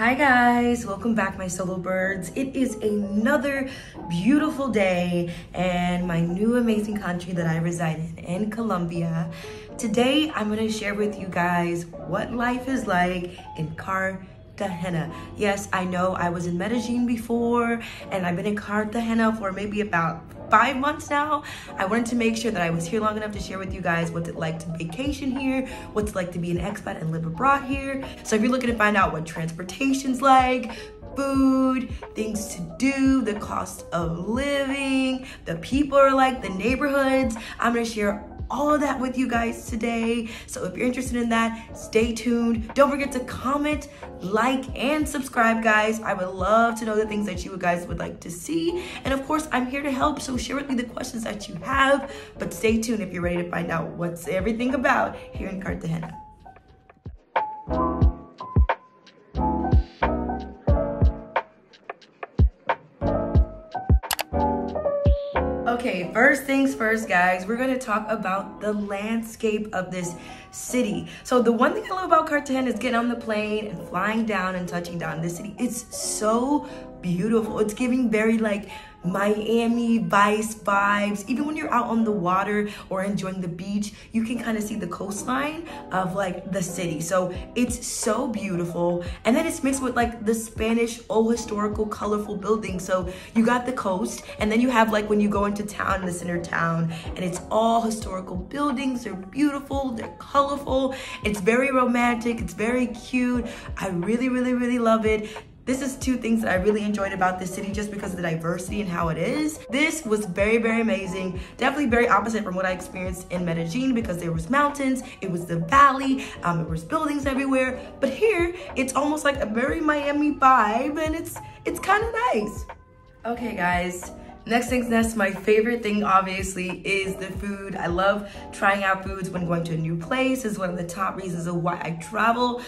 Hi guys, welcome back my solo birds. It is another beautiful day in my new amazing country that I reside in Colombia. Today I'm going to share with you guys what life is like in Cartagena. Yes, I know I was in Medellin before and I've been in Cartagena for maybe about 5 months now. I wanted to make sure that I was here long enough to share with you guys what's it like to vacation here, what's it like to be an expat and live abroad here. So if you're looking to find out what transportation's like, food, things to do, the cost of living, the people are like, the neighborhoods, I'm gonna share all of that with you guys today. So if you're interested in that, stay tuned. Don't forget to comment, like, and subscribe, guys. I would love to know the things that you guys would like to see. And of course, I'm here to help, so share with me the questions that you have. But stay tuned if you're ready to find out what's everything about here in Cartagena. Okay, first things first, guys, we're gonna talk about the landscape of this city. So the one thing I love about Cartagena is getting on the plane and flying down and touching down. This city is so beautiful. It's giving very like Miami Vice vibes. Even when you're out on the water or enjoying the beach, you can kind of see the coastline of like the city. So it's so beautiful. And then it's mixed with like the Spanish old historical colorful buildings. So you got the coast, and then you have like when you go into town, in the center of town, and it's all historical buildings. They're beautiful, they're colorful, it's very romantic, it's very cute. I really love it. This is two things that I really enjoyed about this city, just because of the diversity and how it is. This was very amazing. Definitely very opposite from what I experienced in Medellin, because there was mountains, it was the valley, there was buildings everywhere. But here, it's almost like a very Miami vibe, and it's kind of nice. Okay, guys. Next thing's next, my favorite thing obviously is the food. I love trying out foods when going to a new place. Is one of the top reasons of why I travel.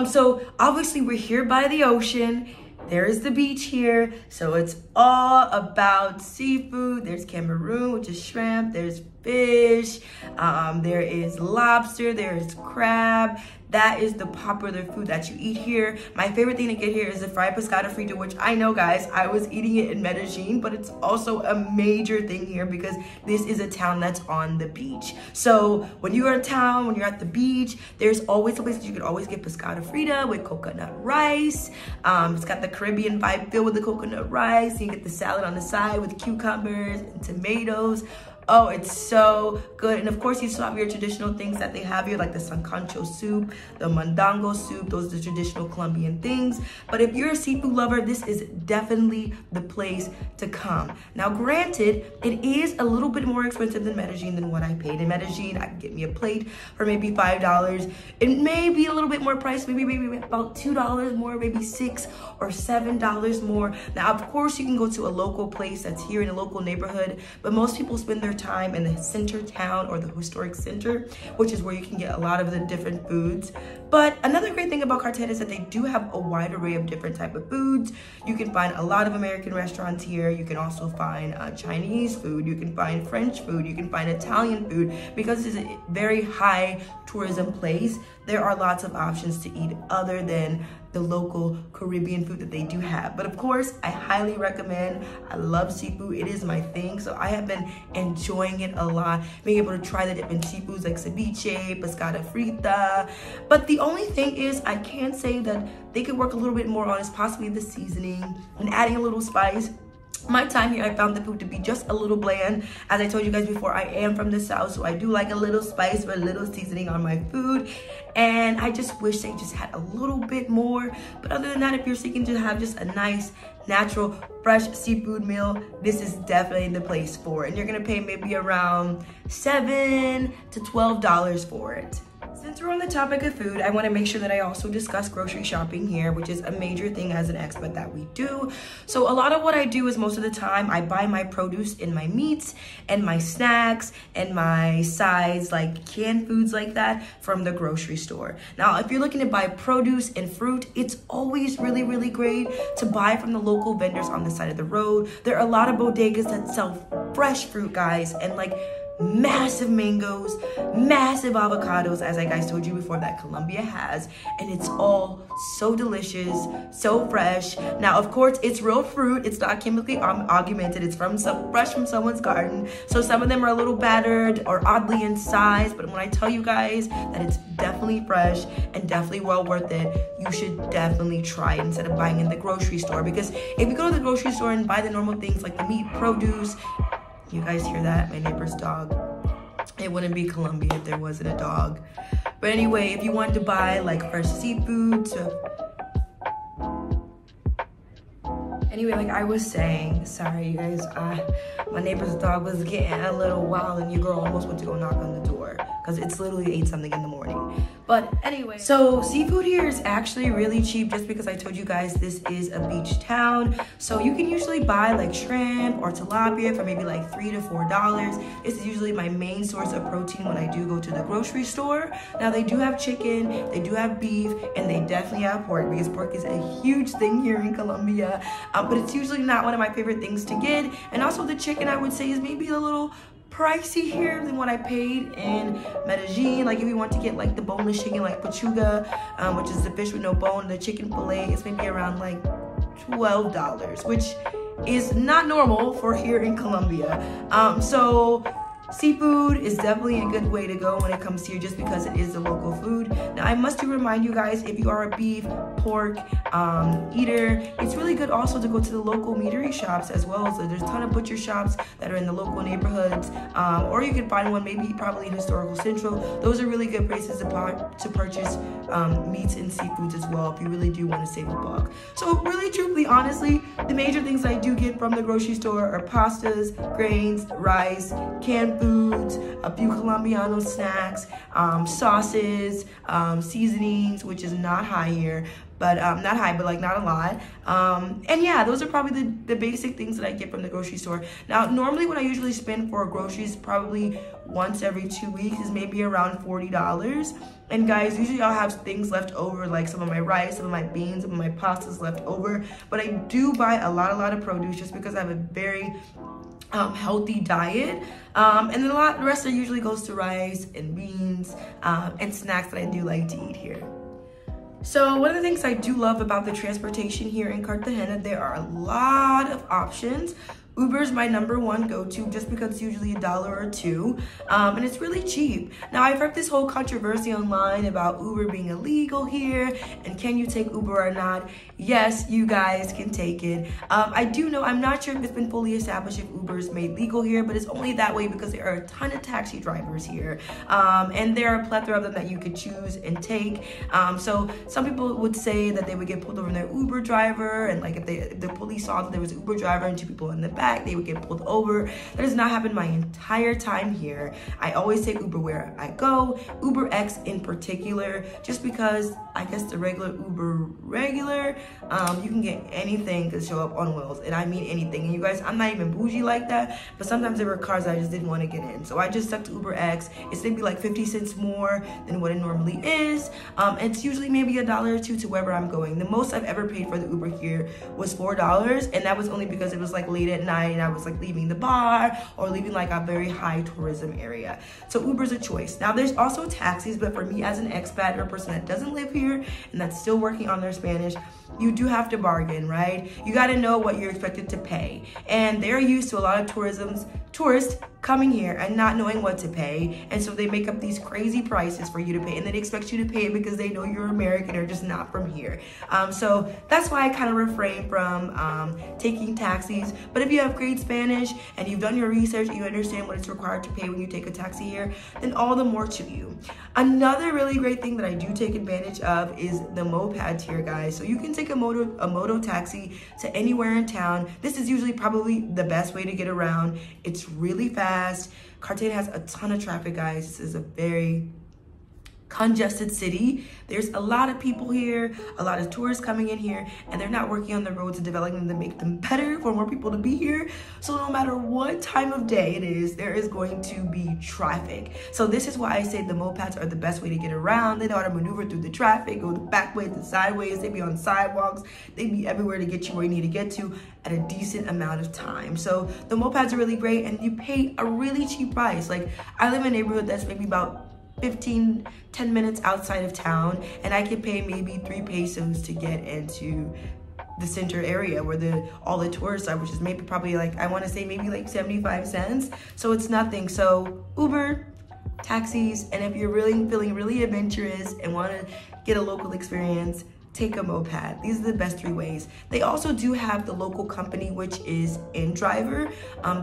So obviously we're here by the ocean. There is the beach here, so it's all about seafood. There's Cameroon, which is shrimp. There's fish. There is lobster. There is crab. That is the popular food that you eat here. My favorite thing to get here is the fried pescado frito, which I know, guys, I was eating it in Medellin, but it's also a major thing here because this is a town that's on the beach. So when you're in town, when you're at the beach, there's always a place that you can always get pescado frito with coconut rice. It's got the Caribbean vibe filled with the coconut rice. You get the salad on the side with cucumbers and tomatoes. Oh, it's so good. And of course, you still have your traditional things that they have here, like the sancocho soup, the mondongo soup. Those are the traditional Colombian things. But if you're a seafood lover, this is definitely the place to come. Now, granted, it is a little bit more expensive than Medellin than what I paid. In Medellin, I could get me a plate for maybe $5. It may be a little bit more priced, maybe about $2 more, maybe $6 or $7 more. Now, of course, you can go to a local place that's here in a local neighborhood, but most people spend their time in the center town or the historic center, which is where you can get a lot of the different foods. But another great thing about Cartagena is that they do have a wide array of different type of foods. You can find a lot of American restaurants here. You can also find Chinese food. You can find French food. You can find Italian food. Because it's a very high tourism place, there are lots of options to eat other than the local Caribbean food that they do have. But of course, I highly recommend. I love seafood. It is my thing. So I have been enjoying it a lot, being able to try the different seafoods like ceviche, pescado frita. But the only thing is, I can say that they could work a little bit more on is possibly the seasoning and adding a little spice. My time here, I found the food to be just a little bland. As I told you guys before, I am from the South, so I do like a little spice or a little seasoning on my food. And I just wish they just had a little bit more. But other than that, if you're seeking to have just a nice, natural, fresh seafood meal, this is definitely the place for it. And you're gonna pay maybe around $7 to $12 for it. Since we're on the topic of food, I want to make sure that I also discuss grocery shopping here, which is a major thing as an expat that we do. So a lot of what I do is most of the time I buy my produce and my meats and my snacks and my sides, like canned foods like that, from the grocery store. Now, if you're looking to buy produce and fruit, it's always really great to buy from the local vendors on the side of the road. There are a lot of bodegas that sell fresh fruit, guys, and like massive mangoes, massive avocados, as I guys told you before that Colombia has, and it's all so delicious, so fresh. Now, of course, it's real fruit. It's not chemically augmented. It's fresh from someone's garden. So some of them are a little battered or oddly in size, but when I tell you guys that it's definitely fresh and definitely well worth it, you should definitely try it instead of buying in the grocery store. Because if you go to the grocery store and buy the normal things like the meat, produce, you guys hear that? My neighbor's dog. It wouldn't be Colombia if there wasn't a dog. But anyway, if you wanted to buy like fresh seafood, anyway, like I was saying, sorry you guys, my neighbor's dog was getting a little wild and your girl almost went to go knock on the door because it's literally 8 something in the morning. But anyway, so seafood here is actually really cheap just because I told you guys this is a beach town. So you can usually buy like shrimp or tilapia for maybe like $3 to $4. This is usually my main source of protein when I do go to the grocery store. Now they do have chicken, they do have beef, and they definitely have pork because pork is a huge thing here in Colombia. But it's usually not one of my favorite things to get. And also the chicken I would say is maybe a little pricey here than what I paid in Medellin. Like if you want to get like the boneless chicken like pechuga, which is the fish with no bone, the chicken fillet, it's maybe around like $12, which is not normal for here in Colombia. So seafood is definitely a good way to go when it comes here just because it is the local food. Now I must remind you guys, if you are a beef, pork eater, it's really good also to go to the local meatery shops as well. So there's a ton of butcher shops that are in the local neighborhoods, or you can find one probably in historical Centro. Those are really good places to purchase meats and seafoods as well if you really do want to save a buck. So really, truthfully, honestly, the major things I do get from the grocery store are pastas, grains, rice, canned foods, a few Colombiano snacks, sauces, seasonings, which is not high here, but not high, but like not a lot. And yeah, those are probably the basic things that I get from the grocery store. Now, normally what I usually spend for groceries probably once every 2 weeks is maybe around $40. And guys, usually I'll have things left over, like some of my rice, some of my beans, some of my pastas left over. But I do buy a lot of produce just because I have a very healthy diet, and then the rest of it usually goes to rice and beans and snacks that I do like to eat here. So one of the things I do love about the transportation here in Cartagena, there are a lot of options. Uber is my #1 go-to just because it's usually $1 or $2, and it's really cheap. Now, I've heard this whole controversy online about Uber being illegal here, and can you take Uber or not? Yes, you guys can take it. I do know, I'm not sure if it's been fully established if Uber is made legal here, but it's only that way because there are a ton of taxi drivers here, and there are a plethora of them that you could choose and take. So some people would say that they would get pulled over in their Uber driver, and like if the police saw that there was an Uber driver and 2 people in the back, they would get pulled over. That has not happened my entire time here. I always take Uber where I go, Uber X in particular, just because I guess the regular Uber you can get anything to show up on wheels, and I mean anything. And you guys, I'm not even bougie like that, but sometimes there were cars I just didn't want to get in, so I just stuck to Uber X. It's maybe like 50 cents more than what it normally is. It's usually maybe $1 or $2 to wherever I'm going. The most I've ever paid for the Uber here was $4, and that was only because it was like late at night and I was like leaving the bar or leaving like a very high tourism area. So Uber's a choice. Now there's also taxis, but for me as an expat or a person that doesn't live here and that's still working on their Spanish, you do have to bargain, right? You got to know what you're expected to pay. And they're used to a lot of tourists coming here and not knowing what to pay. And so they make up these crazy prices for you to pay, and they expect you to pay it because they know you're American or just not from here. So that's why I kind of refrain from taking taxis. But if you have great Spanish and you've done your research, you understand what it's required to pay when you take a taxi here, then all the more to you. Another really great thing that I do take advantage of is the mopeds here, guys. So you can take a moto taxi to anywhere in town. This is usually probably the best way to get around. It's really fast. Cartagena has a ton of traffic, guys. This is a very congested city. There's a lot of people here, a lot of tourists coming in here, and they're not working on the roads and developing them to make them better for more people to be here. So no matter what time of day it is, there is going to be traffic. So this is why I say the mopeds are the best way to get around. They know how to maneuver through the traffic, go the back ways, the sideways. They be on sidewalks. They be everywhere to get you where you need to get to at a decent amount of time. So the mopeds are really great, and you pay a really cheap price. Like, I live in a neighborhood that's maybe about 10 minutes outside of town, and I can pay maybe 3 pesos to get into the center area where all the tourists are, which is maybe probably like, I want to say maybe like 75 cents. So it's nothing. So Uber, taxis, and if you're really feeling really adventurous and want to get a local experience, take a moped. These are the best 3 ways. They also do have the local company, which is InDriver.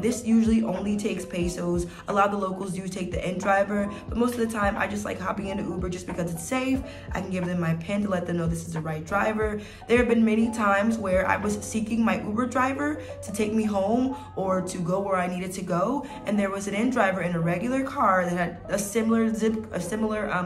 This usually only takes pesos. A lot of the locals do take the InDriver, but most of the time I just like hopping into Uber just because it's safe. I can give them my PIN to let them know this is the right driver. There have been many times where I was seeking my Uber driver to take me home or to go where I needed to go, and there was an InDriver in a regular car that had a similar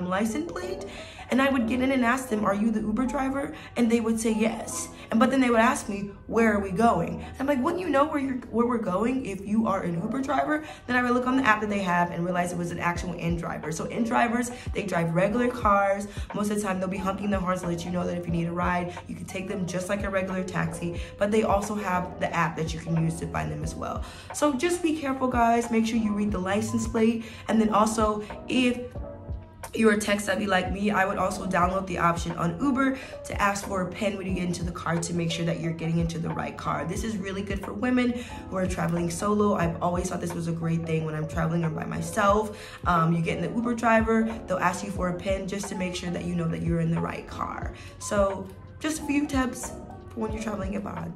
license plate. And I would get in and ask them, are you the Uber driver? And they would say yes. But then they would ask me, where are we going? And I'm like, wouldn't you know where we're going if you are an Uber driver? Then I would look on the app that they have and realize it was an actual InDriver. So InDrivers, they drive regular cars. Most of the time they'll be honking their horns to let you know that if you need a ride, you can take them just like a regular taxi. But they also have the app that you can use to find them as well. So just be careful, guys. Make sure you read the license plate. And then also, if you're tech savvy like me, I would also download the option on Uber to ask for a PIN when you get into the car to make sure that you're getting into the right car. This is really good for women who are traveling solo. I've always thought this was a great thing when I'm traveling or by myself. You get in the Uber driver, they'll ask you for a PIN just to make sure that you know that you're in the right car. So just a few tips for when you're traveling abroad.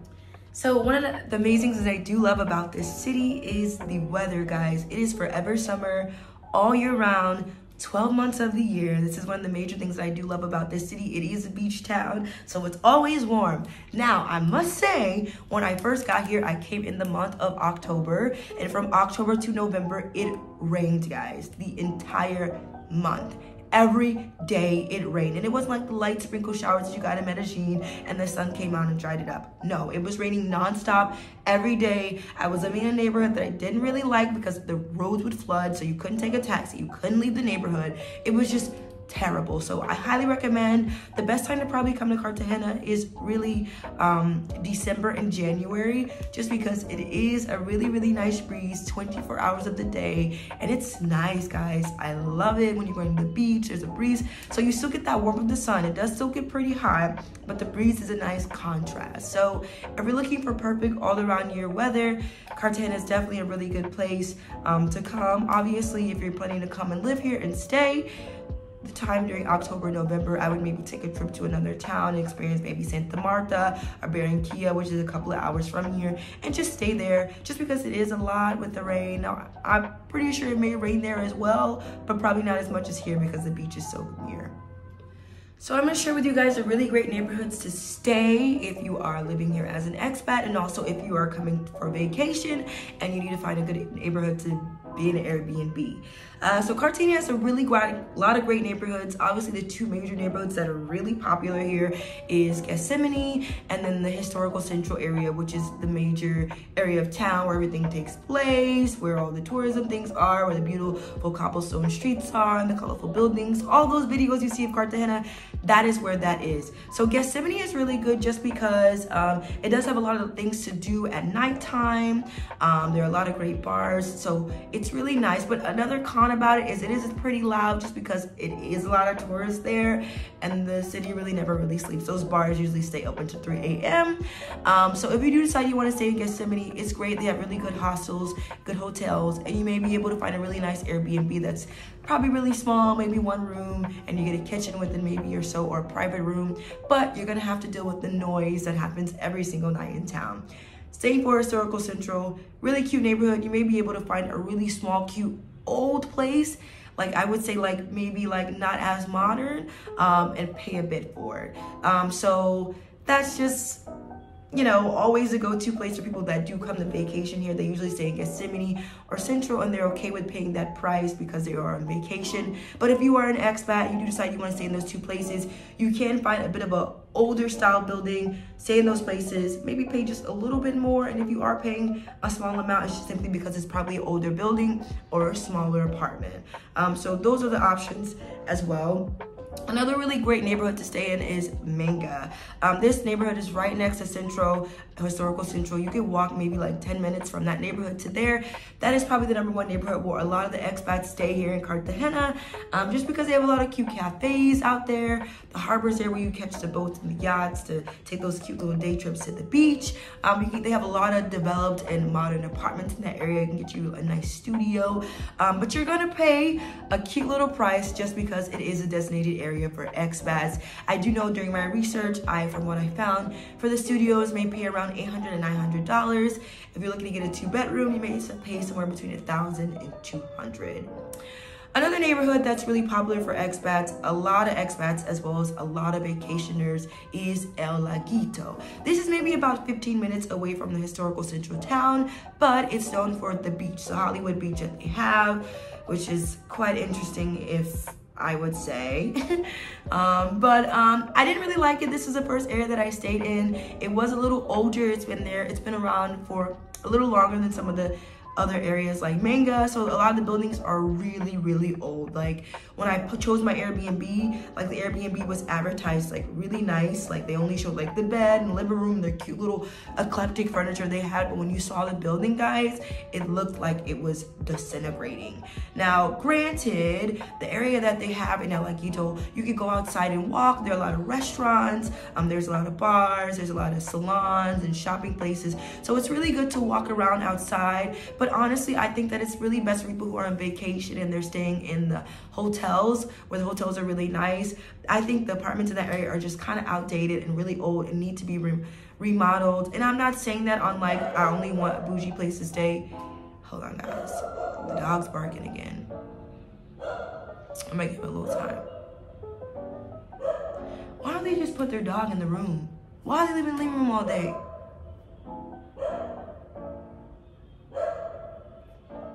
So one of the amazing things I do love about this city is the weather, guys. It is forever summer, all year round, 12 months of the year. This is one of the major things that I do love about this city. It is a beach town, so it's always warm. Now, I must say, when I first got here, I came in the month of October, and from October to November, it rained, guys, the entire month. Every day it rained, and it wasn't like the light sprinkle showers that you got in Medellin and the sun came out and dried it up. No, it was raining nonstop every day. I was living in a neighborhood that I didn't really like because the roads would flood, so you couldn't take a taxi, you couldn't leave the neighborhood. It was just terrible. So I highly recommend, the best time to probably come to Cartagena is really December and January, just because it is a really, really nice breeze 24 hours of the day, and it's nice, guys. I love it. When you're going to the beach, there's a breeze, so you still get that warmth of the sun. It does still get pretty hot, but the breeze is a nice contrast. So if you're looking for perfect all around year weather, Cartagena is definitely a really good place to come. Obviously, if you're planning to come and live here and stay, the time during October, November, I would maybe take a trip to another town and experience maybe Santa Marta or Barranquilla, which is a couple of hours from here, and just stay there, just because it is a lot with the rain. Now, I'm pretty sure it may rain there as well, but probably not as much as here because the beach is so near. So I'm gonna share with you guys the really great neighborhoods to stay if you are living here as an expat, and also if you are coming for vacation and you need to find a good neighborhood to be in an Airbnb. So Cartagena has a really lot of great neighborhoods. Obviously, the 2 major neighborhoods that are really popular here is Getsemani and then the historical Centro area, which is the major area of town where everything takes place, where all the tourism things are, where the beautiful cobblestone streets are and the colorful buildings. All those videos you see of Cartagena, that is where that is. So Getsemani is really good just because it does have a lot of things to do at nighttime. There are a lot of great bars, so it's really nice. But another con about it is pretty loud, just because it is a lot of tourists there, and the city really never really sleeps. Those bars usually stay open to 3 a.m. So if you do decide you want to stay in Getsemani, it's great. They have really good hostels, good hotels, and you may be able to find a really nice Airbnb that's probably really small, maybe 1 room, and you get a kitchen with it maybe or so, or a private room, but you're gonna have to deal with the noise that happens every single night in town. Staying for Historical Central, really cute neighborhood. You may be able to find a really small, cute, old place, like I would say like maybe like not as modern, and pay a bit for it. So that's just you know, always a go-to place for people that do come to vacation here. They usually stay in Getsemani or Centro, and they're okay with paying that price because they are on vacation. But if you are an expat, you do decide you want to stay in those two places, you can find a bit of a older style building, stay in those places, maybe pay just a little bit more. And if you are paying a small amount, it's just simply because it's probably an older building or a smaller apartment. So those are the options as well. Another really great neighborhood to stay in is Manga. This neighborhood is right next to Centro, historical Centro. You can walk maybe like 10 minutes from that neighborhood to there. That is probably the #1 neighborhood where a lot of the expats stay here in Cartagena, just because they have a lot of cute cafes out there. The harbor's there where you catch the boats and the yachts to take those cute little day trips to the beach. They have a lot of developed and modern apartments in that area. It can get you a nice studio, but you're gonna pay a cute little price just because it is a designated area for expats. I do know during my research, from what I found, for the studios may pay around $800 and $900. If you're looking to get a 2-bedroom, you may pay somewhere between $1,000 and $200. Another neighborhood that's really popular for expats, a lot of expats as well as a lot of vacationers, is El Laguito. This is maybe about 15 minutes away from the historical central town, but it's known for the beach, the Hollywood beach that they have, which is quite interesting, if I would say. I didn't really like it. This is the first area that I stayed in. It was a little older. It's been there. It's been around for a little longer than some of the other areas like Manga. So a lot of the buildings are really, really old. Like when I chose my Airbnb, like the Airbnb was advertised like really nice. Like they only showed like the bed and living room, the cute little eclectic furniture they had. But when you saw the building, guys, it looked like it was disintegrating. Now, granted, the area that they have in El Laguito, you could go outside and walk. There are a lot of restaurants. There's a lot of bars. There's a lot of salons and shopping places. So it's really good to walk around outside. But honestly, I think that it's really best for people who are on vacation and they're staying in the hotels, where the hotels are really nice. I think the apartments in that area are just kind of outdated and really old and need to be remodeled. And I'm not saying that on like, I only want a bougie place to stay. Hold on, guys. The dog's barking again. I'm gonna give it a little time. Why don't they just put their dog in the room? Why do they live in the living room all day?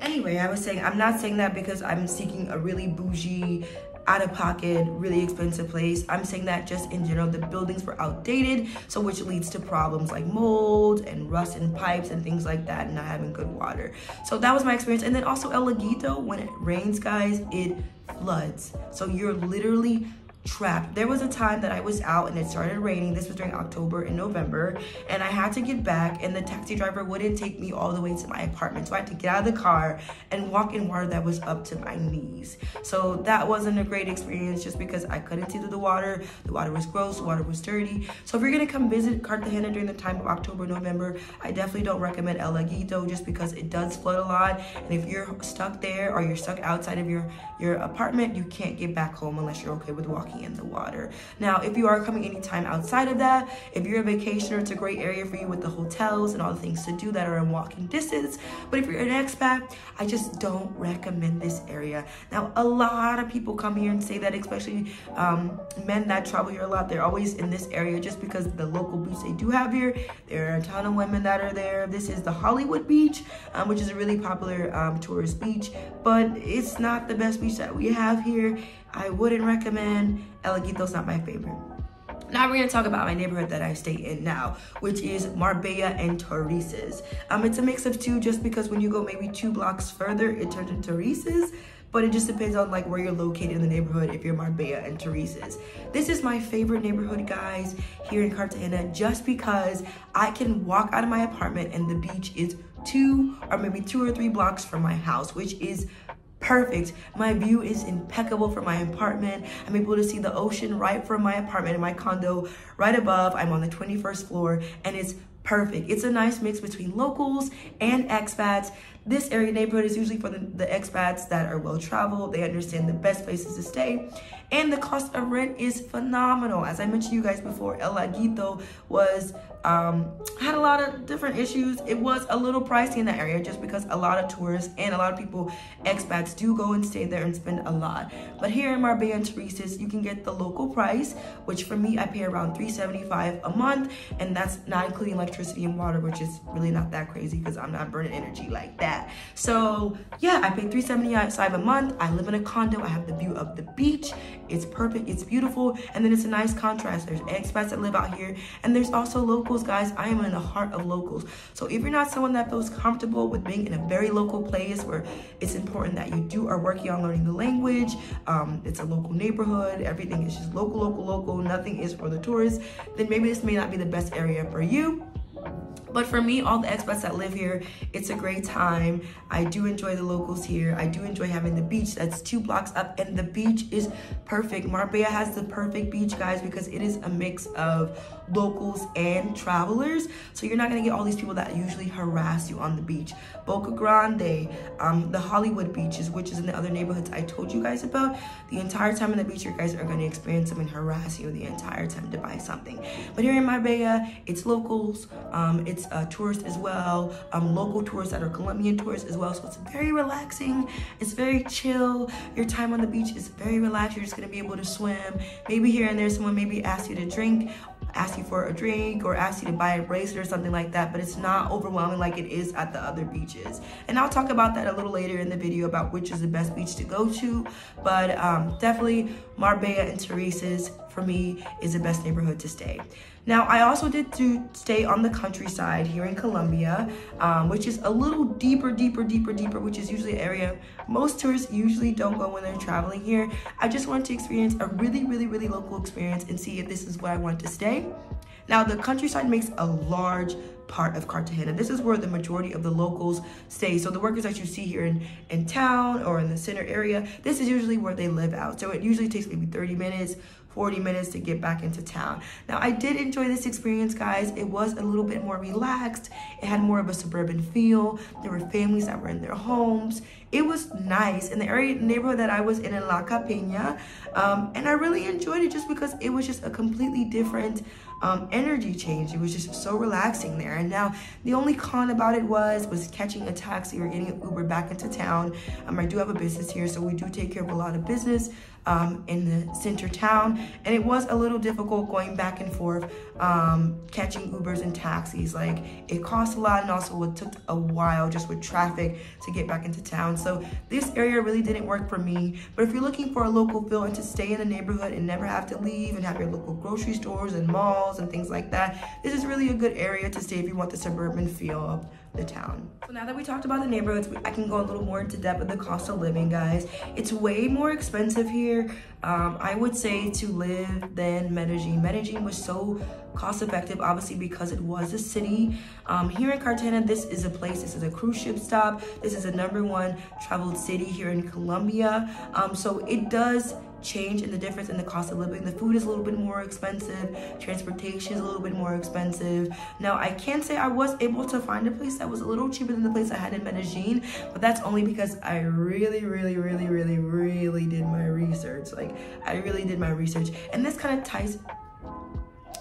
Anyway, I was saying, I'm not saying that because I'm seeking a really bougie, out-of-pocket, really expensive place. I'm saying that just in general, the buildings were outdated, so which leads to problems like mold and rust in pipes and things like that, and not having good water. So that was my experience. And then also El Laguito, when it rains, guys, it floods. So you're literally trapped. There was a time that I was out and it started raining. This was during October and November, and I had to get back, and the taxi driver wouldn't take me all the way to my apartment. So I had to get out of the car and walk in water that was up to my knees. So that wasn't a great experience just because I couldn't see through the water. The water was gross, the water was dirty. So if you're gonna come visit Cartagena during the time of October, November, I definitely don't recommend El Laguito just because it does flood a lot. And if you're stuck there or you're stuck outside of your apartment, you can't get back home unless you're okay with walking in the water. Now, if you are coming anytime outside of that, if you're a vacationer, it's a great area for you with the hotels and all the things to do that are in walking distance. But if you're an expat, I just don't recommend this area. Now, a lot of people come here and say that, especially men that travel here a lot, they're always in this area just because the local beach they do have here. There are a ton of women that are there. This is the Hollywood beach, which is a really popular tourist beach, but it's not the best beach that we have here. I wouldn't recommend. El Laguito's not my favorite. Now we're gonna talk about my neighborhood that I stay in now, which is Marbella and Torices. It's a mix of two just because when you go maybe 2 blocks further, it turns into Torices, but it just depends on like where you're located in the neighborhood if you're Marbella and Torices. This is my favorite neighborhood, guys, here in Cartagena, just because I can walk out of my apartment and the beach is 2 or maybe 2 or 3 blocks from my house, which is perfect. My view is impeccable from my apartment. I'm able to see the ocean right from my apartment and my condo right above. I'm on the 21st floor and it's perfect. It's a nice mix between locals and expats. This area neighborhood is usually for the expats that are well-traveled. They understand the best places to stay. and the cost of rent is phenomenal. As I mentioned to you guys before, El Laguito was had a lot of different issues. It was a little pricey in that area just because a lot of tourists and a lot of people, expats, do go and stay there and spend a lot. But here in Marbella and Torices, you can get the local price, which for me, I pay around $375 a month, and that's not including electricity and water, which is really not that crazy because I'm not burning energy like that. So yeah, I pay $375 a month. I live in a condo. I have the view of the beach. It's perfect. It's beautiful. And then it's a nice contrast. There's expats that live out here, and there's also locals, guys. I am in the heart of locals. So if you're not someone that feels comfortable with being in a very local place where it's important that you are working on learning the language, it's a local neighborhood, everything is just local, nothing is for the tourists, then maybe this may not be the best area for you. But for me, all the expats that live here, it's a great time. I do enjoy the locals here. I do enjoy having the beach that's 2 blocks up, and the beach is perfect. Marbella has the perfect beach, guys, because it is a mix of locals and travelers. So you're not gonna get all these people that usually harass you on the beach. Boca Grande, the Hollywood beaches, which is in the other neighborhoods I told you guys about. The entire time on the beach, you guys are gonna experience someone harass you the entire time to buy something. But here in Marbella, it's locals, it's tourists as well, local tourists that are Colombian tourists as well. So it's very relaxing, it's very chill. Your time on the beach is very relaxed. You're just gonna be able to swim. Maybe here and there, someone maybe asks you to drink, ask you for a drink, or ask you to buy a bracelet or something like that, but it's not overwhelming like it is at the other beaches. And I'll talk about that a little later in the video about which is the best beach to go to. But definitely Marbella and Torices for me is the best neighborhood to stay. Now, I also did to stay on the countryside here in Colombia, which is a little deeper, which is usually an area most tourists usually don't go when they're traveling here. I just wanted to experience a really local experience and see if this is where I want to stay. Now, the countryside makes a large part of Cartagena. This is where the majority of the locals stay. So the workers that you see here in town or in the center area, this is usually where they live out. So it usually takes maybe 30 minutes, 40 minutes to get back into town. Now, I did enjoy this experience, guys. It was a little bit more relaxed. It had more of a suburban feel. There were families that were in their homes. It was nice in the neighborhood that I was in La Campania, and I really enjoyed it just because it was just a completely different energy change. It was just so relaxing there. And now the only con about it was catching a taxi or getting an Uber back into town. I do have a business here, so we do take care of a lot of business in the center town, and it was a little difficult going back and forth catching Ubers and taxis. Like, it cost a lot, and also it took a while just with traffic to get back into town. So this area really didn't work for me. But if you're looking for a local feel and to stay in the neighborhood and never have to leave and have your local grocery stores and malls and things like that, this is really a good area to stay if you want the suburban feel of the town. So now that we talked about the neighborhoods, I can go a little more into depth with the cost of living, guys. It's way more expensive here, I would say, to live than Medellin. Medellin was so cost effective, obviously, because it was a city. Here in Cartagena, this is a place, this is a cruise ship stop. This is a #1 traveled city here in Colombia. So it does change in the difference in the cost of living. The food is a little bit more expensive. Transportation is a little bit more expensive. Now, I can say I was able to find a place that was a little cheaper than the place I had in Medellin, but that's only because I really did my research. Like, I really did my research. And this kind of ties,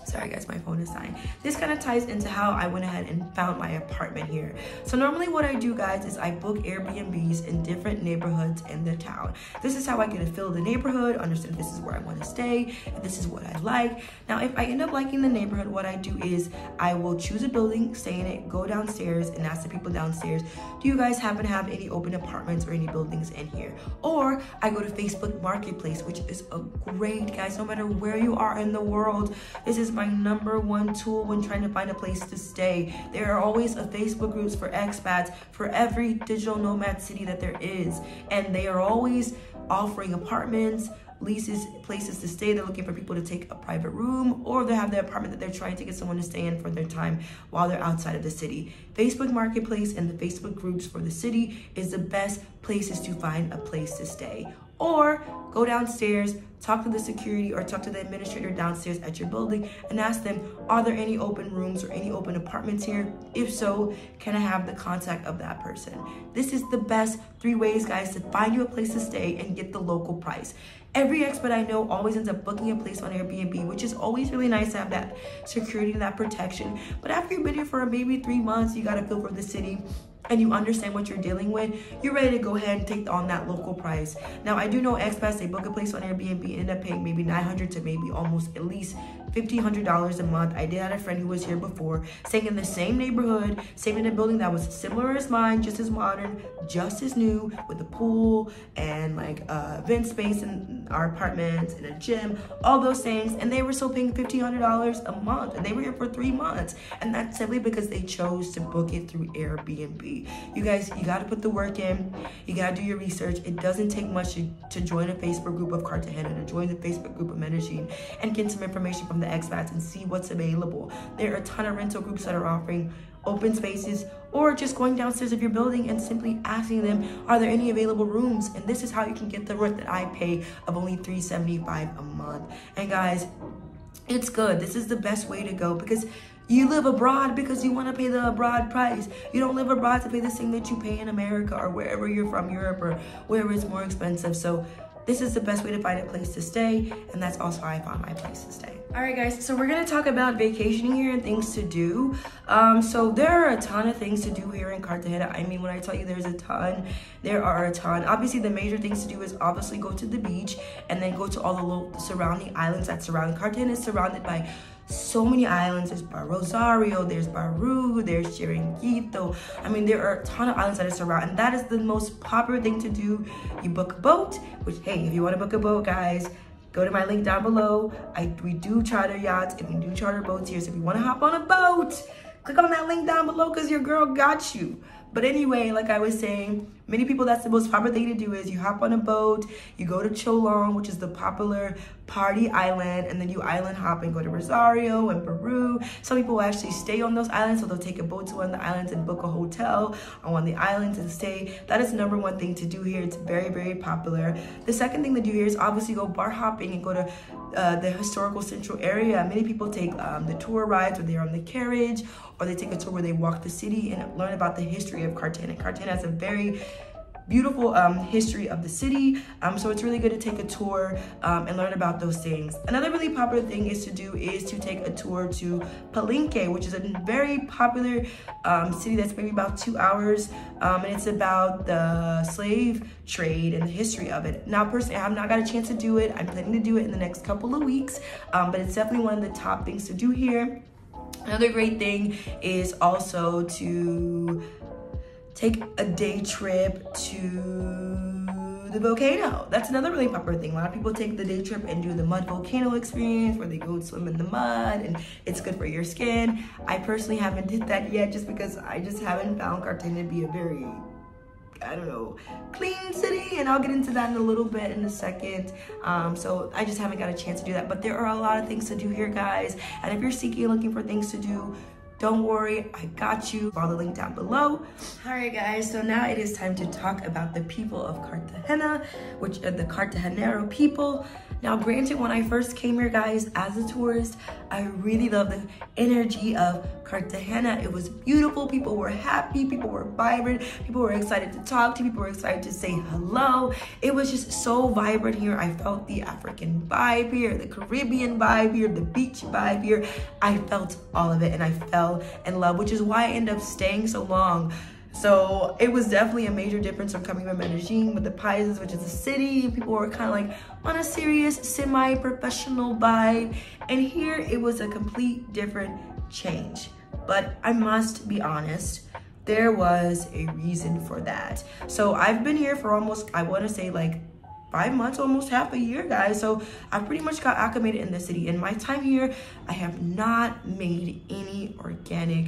sorry guys, my phone is dying. This kind of ties into how I went ahead and found my apartment here. So normally what I do, guys, is I book Airbnbs in different neighborhoods in the town. This is how I get a feel of the neighborhood, understand if this is where I want to stay, if this is what I like. Now, if I end up liking the neighborhood, what I do is I will choose a building, stay in it, go downstairs and ask the people downstairs, do you guys happen to have any open apartments or any buildings in here? Or I go to Facebook Marketplace, which is a great, guys, no matter where you are in the world, this is my #1 tool when trying to find a place to stay. There are always a Facebook groups for expats for every digital nomad city that there is, and they are always offering apartments, leases, places to stay. They're looking for people to take a private room, or they have the apartment that they're trying to get someone to stay in for their time while they're outside of the city. Facebook Marketplace and the Facebook groups for the city is the best places to find a place to stay. Or go downstairs, talk to the security or talk to the administrator downstairs at your building and ask them, are there any open rooms or any open apartments here? If so, can I have the contact of that person? This is the best 3 ways, guys, to find you a place to stay and get the local price. Every expat I know always ends up booking a place on Airbnb, which is always really nice to have that security and that protection. But after you've been here for maybe 3 months, you got to feel for the city and you understand what you're dealing with, you're ready to go ahead and take on that local price. Now, I do know expats, they book a place on Airbnb and end up paying maybe $900 to maybe almost at least $1,500 a month. I did have a friend who was here before, staying in the same neighborhood, staying in a building that was similar as mine, just as modern, just as new, with a pool and like event space in our apartments and a gym, all those things, and they were still paying $1,500 a month, and they were here for 3 months, and that's simply because they chose to book it through Airbnb. You guys, you got to put the work in, you got to do your research. It doesn't take much to join a Facebook group of Cartagena, to join the Facebook group of Medellin, and get some information from the expats and see what's available. There are a ton of rental groups that are offering open spaces, or just going downstairs of your building and simply asking them, are there any available rooms? And this is how you can get the rent that I pay of only $375 a month. And guys, it's good. This is the best way to go, because you live abroad because you want to pay the abroad price. You don't live abroad to pay the same that you pay in America or wherever you're from, Europe or wherever it's more expensive. So this is the best way to find a place to stay, and that's also how I found my place to stay. All right, guys, so we're gonna talk about vacationing here and things to do. So there are a ton of things to do here in Cartagena. I mean, when I tell you there's a ton, there are a ton. Obviously, the major things to do is obviously go to the beach and then go to all the surrounding islands that surround Cartagena. Is surrounded by so many islands. There's Bar Rosario, there's Baru, there's Chiringuito. I mean, there are a ton of islands that are surrounded, and that is the most popular thing to do. You book a boat, which, hey, if you want to book a boat, guys, go to my link down below. We do charter yachts and we do charter boats here. So if you want to hop on a boat, click on that link down below, because your girl got you. But anyway, like I was saying, many people, that's the most popular thing to do is you hop on a boat, you go to Cholon, which is the popular party island, and then you island hop and go to Rosario and Peru. Some people will actually stay on those islands, so they'll take a boat to one of the islands and book a hotel on one of the islands and stay. That is the #1 thing to do here. It's very, very popular. The second thing to do here is obviously go bar hopping and go to the historical Centro area. Many people take the tour rides where they're on the carriage, or they take a tour where they walk the city and learn about the history of Cartagena. Cartagena has a very beautiful history of the city, so it's really good to take a tour and learn about those things. Another really popular thing is to take a tour to Palenque, which is a very popular city that's maybe about 2 hours, and it's about the slave trade and the history of it. Now, personally, I have not got a chance to do it. I'm planning to do it in the next couple of weeks, but it's definitely one of the top things to do here. Another great thing is also to take a day trip to the volcano. That's another really popular thing. A lot of people take the day trip and do the mud volcano experience, where they go and swim in the mud and it's good for your skin. I personally haven't did that yet, just because I just haven't found Cartagena to be a very, I don't know, clean city, and I'll get into that in a little bit in a second. So I just haven't got a chance to do that, but there are a lot of things to do here, guys. And if you're seeking and looking for things to do, don't worry, I got you. Follow the link down below. All right, guys, so now it is time to talk about the people of Cartagena, which are the Cartagenero people. Now, granted, when I first came here, guys, as a tourist, I really loved the energy of Cartagena. It was beautiful. People were happy. People were vibrant. People were excited to talk to. People were excited to say hello. It was just so vibrant here. I felt the African vibe here, the Caribbean vibe here, the beach vibe here. I felt all of it, and I fell in love, which is why I ended up staying so long. So it was definitely a major difference from coming from Medellin with the Paisas, which is a city. People were kind of like on a serious, semi-professional vibe. And here it was a complete different change. But I must be honest, there was a reason for that. So I've been here for almost, I want to say like 5 months, almost half a year, guys. So I pretty much got acclimated in the city. In my time here, I have not made any organic,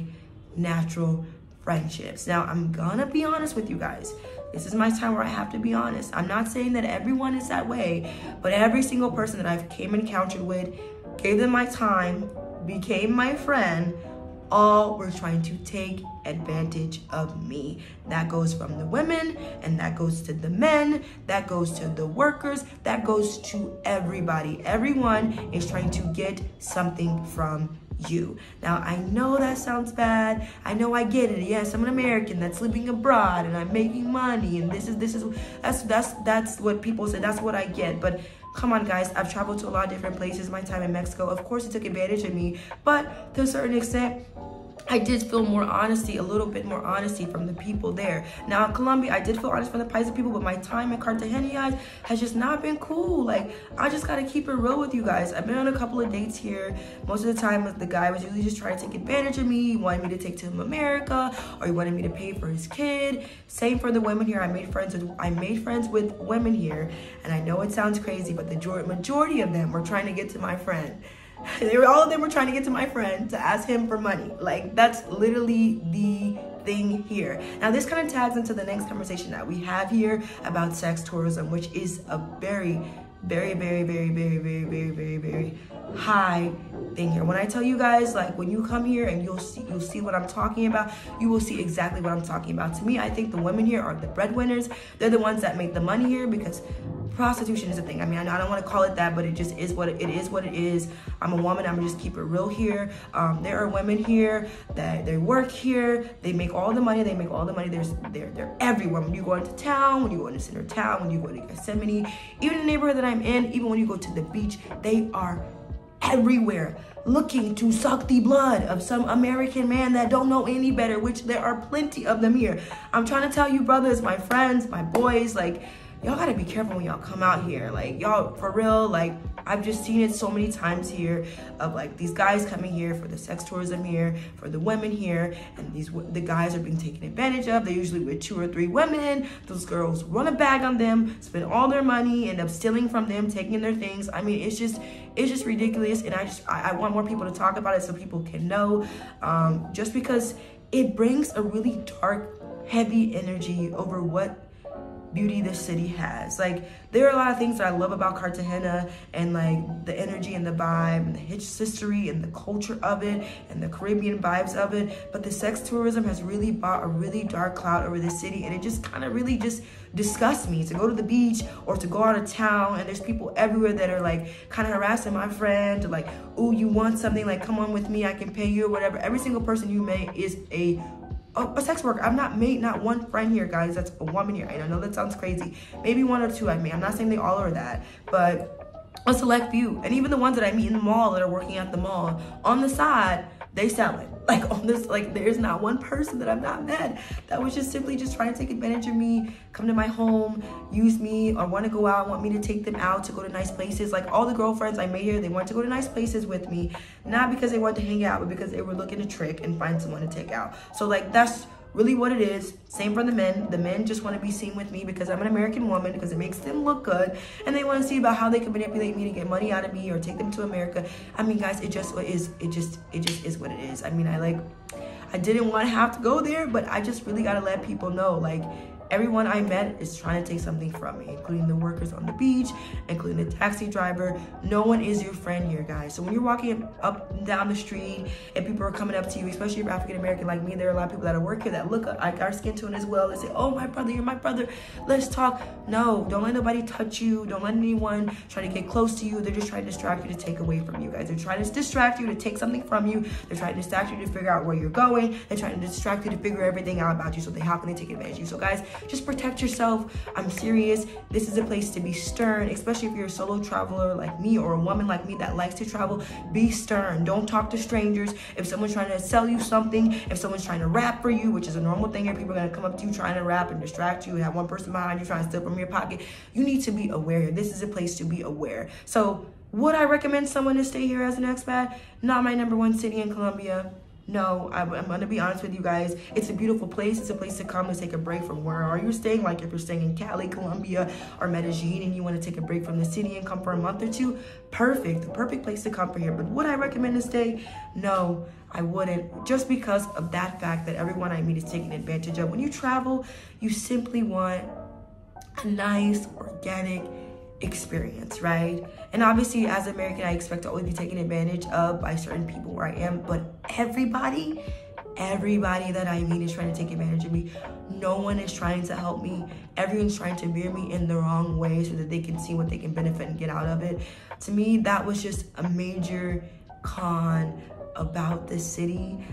natural friendships. Now, I'm gonna be honest with you guys. This is my time where I have to be honest. I'm not saying that everyone is that way, but every single person that I've came encountered with, gave them my time, became my friend, all were trying to take advantage of me. That goes from the women, and that goes to the men, that goes to the workers, that goes to everybody. Everyone is trying to get something from you. Now, I know that sounds bad. I know, I get it. Yes, I'm an American that's living abroad and I'm making money, and that's what people say. That's what I get. But come on, guys, I've traveled to a lot of different places. My time in Mexico, of course, it took advantage of me, but to a certain extent, I did feel more honesty, a little bit more honesty from the people there. Now in Colombia, I did feel honest from the Paisa people, but my time in Cartagena, guys, has just not been cool. Like, I just gotta keep it real with you guys. I've been on a couple of dates here. Most of the time, the guy was usually just trying to take advantage of me. He wanted me to take to him America, or he wanted me to pay for his kid. Same for the women here. I made friends with women here, and I know it sounds crazy, but the majority of them were trying to get to my friend. All of them were trying to get to my friend to ask him for money. Like, that's literally the thing here. Now, this kind of tags into the next conversation that we have here about sex tourism, which is a very, very, very, very, very, very, very, very, very high thing here. When I tell you guys, like, when you come here and you'll see what I'm talking about, you will see exactly what I'm talking about. To me, I think the women here are the breadwinners. They're the ones that make the money here, because prostitution is a thing. I mean, I don't want to call it that, but it just is what it is. I'm a woman. I'm gonna just keep it real here. There are women here that they work here. They make all the money. They're everywhere. When you go into town, when you go into Centro town, when you go to Getsemani, even the neighborhood that I'm in, even when you go to the beach, they are everywhere looking to suck the blood of some American man that don't know any better, which there are plenty of them here. I'm trying to tell you, brothers, my friends, my boys, like, y'all gotta be careful when y'all come out here. Like, y'all, for real, like, I've just seen it so many times here of, like, these guys coming here for the sex tourism here, for the women here, and the guys are being taken advantage of. They're usually with 2 or 3 women. Those girls run a bag on them, spend all their money, end up stealing from them, taking their things. I mean, it's just ridiculous, and I want more people to talk about it so people can know, just because it brings a really dark, heavy energy over what beauty this city has. Like, there are a lot of things that I love about Cartagena, and like the energy and the vibe and the history and the culture of it and the Caribbean vibes of it, but the sex tourism has really brought a really dark cloud over the city, and it just kind of really just disgusts me to go to the beach or to go out of town, and there's people everywhere that are like kind of harassing my friend, to like, oh, you want something, like, come on with me, I can pay you, or whatever. Every single person you meet is a sex worker. I've not made not one friend here, guys, that's a woman here. I know that sounds crazy. Maybe 1 or 2 I made. I'm not saying they all are that, but a select few. And even the ones that I meet in the mall that are working at the mall, on the side, they sell it. Like, on this, like, there's not one person that I've not met that was just simply just trying to take advantage of me, come to my home, use me, or want to go out, want me to take them out to go to nice places. Like, all the girlfriends I made here, they wanted to go to nice places with me, not because they wanted to hang out, but because they were looking to trick and find someone to take out. So, like, that's really what it is. Same for the men. The men just want to be seen with me because I'm an American woman, because it makes them look good, and they want to see about how they can manipulate me to get money out of me or take them to America. I mean, guys, it just is what it is. I mean, I didn't want to have to go there, but I just really got to let people know, like, everyone I met is trying to take something from me, including the workers on the beach, including the taxi driver. No one is your friend here, guys. So when you're walking up and down the street and people are coming up to you, especially if you're African American like me, there are a lot of people that work here that look like our skin tone as well. They say, oh, my brother, you're my brother, let's talk. No, don't let nobody touch you. Don't let anyone try to get close to you. They're just trying to distract you to take away from you, guys. They're trying to distract you to take something from you. They're trying to distract you to figure out where you're going. They're trying to distract you to figure everything out about you, so how can they take advantage of you? So, guys, just protect yourself. I'm serious. This is a place to be stern, especially if you're a solo traveler like me, or a woman like me that likes to travel. Be stern. Don't talk to strangers. If someone's trying to sell you something, if someone's trying to rap for you, which is a normal thing here, people are going to come up to you trying to rap and distract you and have one person behind you trying to steal from your pocket. You need to be aware. This is a place to be aware. So would I recommend someone to stay here as an expat? Not my #1 city in Colombia. No, I'm gonna be honest with you guys. It's a beautiful place. It's a place to come to take a break from where you're staying. Like, if you're staying in Cali, Colombia, or Medellin, and you want to take a break from the city and come for a month or 2, perfect. The perfect place to come for here. But would I recommend to stay? No, I wouldn't. Just because of that fact that everyone I meet is taken advantage of. When you travel, you simply want a nice, organic, experience, right? And obviously as an American, I expect to always be taken advantage of by certain people where I am, but everybody that I meet is trying to take advantage of me. No one is trying to help me. Everyone's trying to veer me in the wrong way so that they can see what they can benefit and get out of it. To me, that was just a major con about this city.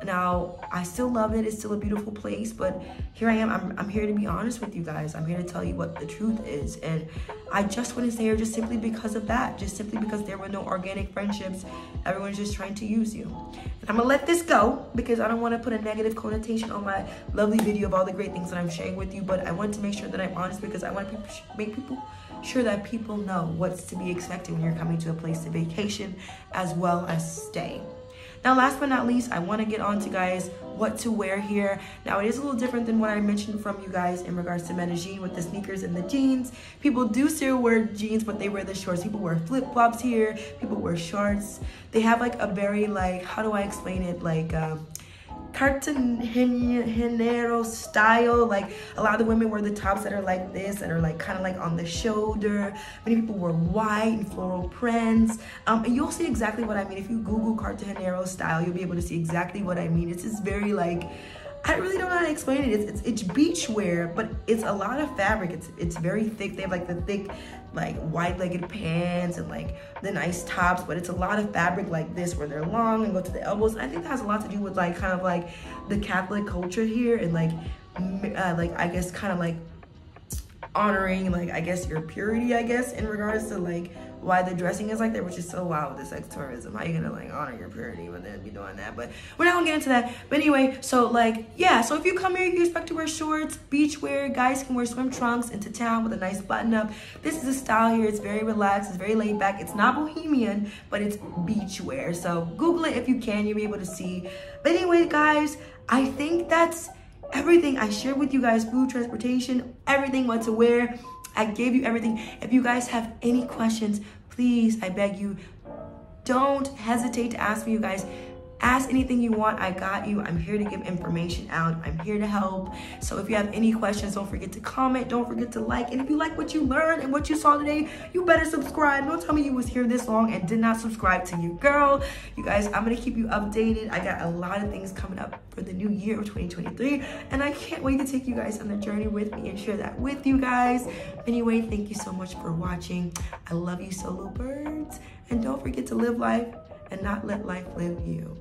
Now, I still love it. It's still a beautiful place, but here I am. I'm here to be honest with you guys. I'm here to tell you what the truth is. And I just want to stay here just simply because of that. Just simply because there were no organic friendships. Everyone's just trying to use you. And I'm going to let this go because I don't want to put a negative connotation on my lovely video of all the great things that I'm sharing with you. But I want to make sure that I'm honest because I want to make people sure that people know what's to be expected when you're coming to a place to vacation as well as stay. Now, last but not least, I want to get on to, guys, what to wear here. Now, it is a little different than what I mentioned from you guys in regards to Medellin with the sneakers and the jeans. People do still wear jeans, but they wear the shorts. People wear flip-flops here. People wear shorts. They have like a very, like, how do I explain it? Like, Cartagena style. Like, a lot of the women wear the tops that are like this, that are like kind of like on the shoulder. Many people wear white and floral prints, and you'll see exactly what I mean. If you Google Cartagena style, you'll be able to see exactly what I mean. It's just very, like, I really don't know how to explain it. It's beach wear, but it's a lot of fabric. It's very thick. They have like the thick, like, wide-legged pants and like the nice tops, but it's a lot of fabric like this where they're long and go to the elbows. And I think that has a lot to do with like kind of like the Catholic culture here and like I guess kind of like honoring, like, I guess your purity, I guess, in regards to like why the dressing is like that, which is so wild with the sex tourism. How you gonna like honor your purity but then be doing that? But we're not gonna get into that. But anyway, so like, yeah, so if you come here, you expect to wear shorts, beach wear. Guys can wear swim trunks into town with a nice button up. This is the style here. It's very relaxed, it's very laid back. It's not bohemian, but it's beach wear. So Google it if you can, you'll be able to see. But anyway, guys, I think that's everything. I shared with you guys food, transportation, everything, what to wear. I gave you everything. If you guys have any questions, please, I beg you, don't hesitate to ask me, you guys. Ask anything you want. I got you. I'm here to give information out. I'm here to help. So if you have any questions, don't forget to comment. Don't forget to like. And if you like what you learned and what you saw today, you better subscribe. Don't tell me you was here this long and did not subscribe to your girl. You guys, I'm going to keep you updated. I got a lot of things coming up for the new year of 2023. And I can't wait to take you guys on the journey with me and share that with you guys. Anyway, thank you so much for watching. I love you, solo birds. And don't forget to live life and not let life live you.